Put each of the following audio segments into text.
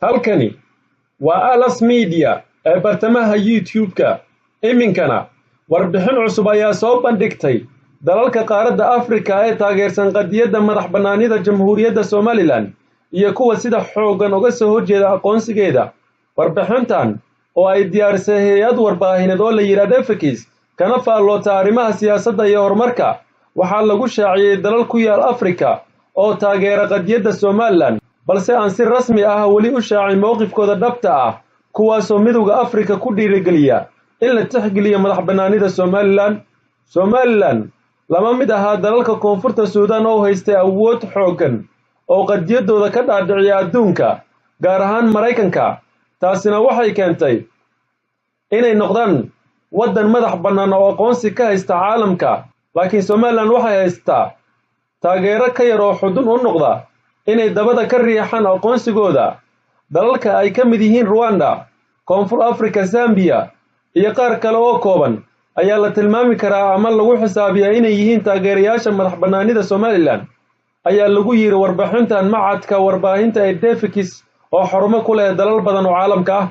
halkani waa Alas Media ee bartamaha YouTube-ka. Iminkana warbixin cusub ayaa soo bandhigtay dalalka qaaradda Afrika ee taageersan qadiyadda madax-bannaanida Jamhuuriyadda Somaliland iyo kuwa sida xooggan uga soo horjeeda aqoonsigeeda. Warbixintan oo ay diyaarisay hay'ad warbaahineed oo la yiraahdo Efekis kana faalloota arrimaha siyaasadda iyo horumarka, waxaa lagu shaaciyay dalal ku yaal Afrika oo taageera qadiyadda Somaliland balse aan si rasmi ah weli u shaacin mowqifkooda dhabta ah, kuwaasoo midowga Afrika ku dhiirigeliya in la tixgeliyo madax-bannaanida Somaliland. Somaliland lama mid aha dalalka Koonfurta Suudaan oo haystay awood xooggan oo qadiyadooda ka dhaadhiciya adduunka, gaar ahaan Maraykanka. Taasina waxay keentay inay noqdaan waddan madax bannaan oo aqoonsi ka haysta caalamka, laakiin Somaliland waxay haystaa taageero ka yar oo xudun u noqda inay dabada ka riixaan aqoonsigooda. Dalalka ay ka mid yihiin Rwanda, Koonfur Afrika, Zambia iyo qaar kale oo kooban ayaa la tilmaami karaa ama lagu xisaabiyaa inay yihiin taageerayaasha madax-bannaanida Somaliland, ayaa lagu yiri warbixintan macadka warbaahinta ee Efekis oo xarumo ku leh dalal badan oo caalamka ah.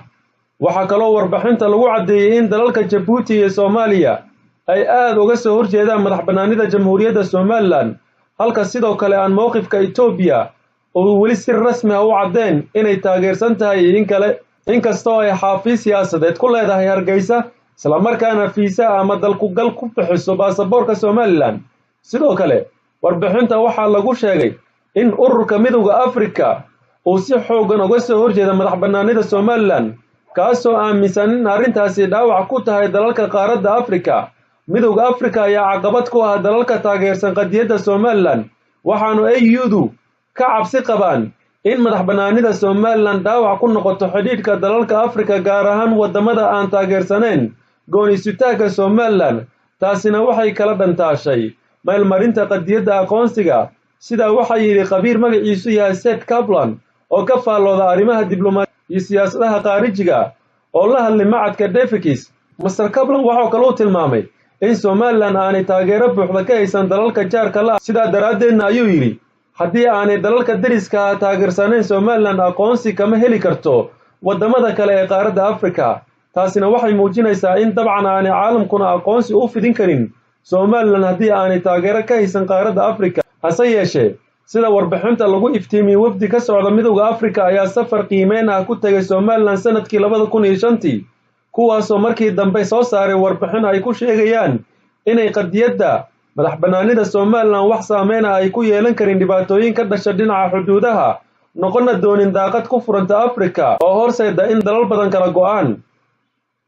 Waxaa kaloo warbixinta lagu caddeeyay in dalalka Djibouti iyo Soomaaliya ay aad uga soo horjeedaan madax-bannaanida Jamhuuriyadda Somaliland, halka sidoo kale aan mowqifka Itoobiya oo weli si rasmi ah u caddeyn inay taageersan tahay in kale. Inkastoo ay xafiis siyaasadeed ku leedahay Hargeysa, isla markaana fiisa ama dalku-gal ku bixiso baasaboorka Somaliland. Sidoo kale warbixinta waxaa lagu sheegay in ururka midowga Afrika uu si xooggan uga soo horjeeda madax-bannaanida Somaliland, kaasoo aaminsan in arrintaasi dhaawac ku tahay dalalka qaaradda Afrika. Midowga Afrika ayaa caqabad ku ah dalalka taageersan qadiyadda Somaliland, waxaanu AU-du ka cabsi qabaan in madax-bannaanida Somaliland dhaawac ku noqoto xidhiidhka dalalka Afrika, gaar ahaan waddamada aan taageersanayn gooni-sutaagga Somaliland. Taasina waxay kala dhantaashay meelmarinta qadiyadda aqoonsiga. Sidaa waxaa yidhi khabiir magaciisu yahay Seth Kaplan oo ka faallooda arrimaha diblomaasiyadda iyo siyaasadaha khaarijiga oo la hadlay macadka Efekis. Mr. Kaplan waxaa kaloo tilmaamay in Somaliland aanay taageero buuxda ka haysan dalalka jaarka la ah. Sidaa daraaddeedna ayuu yidhi, haddii aanay dalalka deriska ah taageersanayn Somaliland, aqoonsi kama heli karto waddamada kale ee qaaradda Afrika. Taasina waxay muujinaysaa in dabcan aanay caalamkuna aqoonsi u fidin karin Somaliland haddii aanay taageero ka haysan qaaradda Afrika. Hase yeeshee, sida warbixinta lagu iftiimiyey, wafdi ka socda midowga Afrika ayaa safar qiimeyn ah ku tagay Somaliland sanadkii 2005, kuwaasoo markii dambe soo saaray warbixin ay ku sheegayaan inay qadiyadda madax-bannaanida Somaliland wax saameyn ah ay ku yeelan karin dhibaatooyin ka dhasha dhinaca xuduudaha, noqonna doonin daaqad ku furanta Afrika oo horseeda in dalal badan kala go'aan.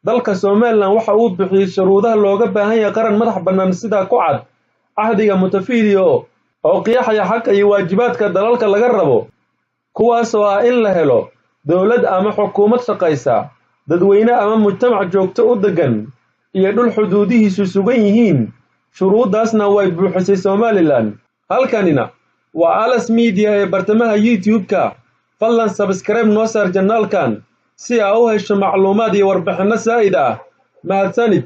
Dalka Somaliland waxa uu bixiyey shuruudaha looga baahan yahay qaran madax bannaan sida ku cad cahdiga Montevideo oo qeexaya xaqa iyo waajibaadka dalalka laga rabo, kuwaasoo ah in la helo dowlad ama xukuumad shaqaysa, dadweyne ama mujtamac joogto u degan, iyo dhul xuduudihiisu sugan yihiin. Shuruudaasna way buuxisay Somaliland. Halkanina waa Alas Media ee bartamaha YouTube-ka. Fadlan subscribe noo saar janaalkan si aa u hesho macluumaad iyo warbixinno saa'id ah. Mahadsanid.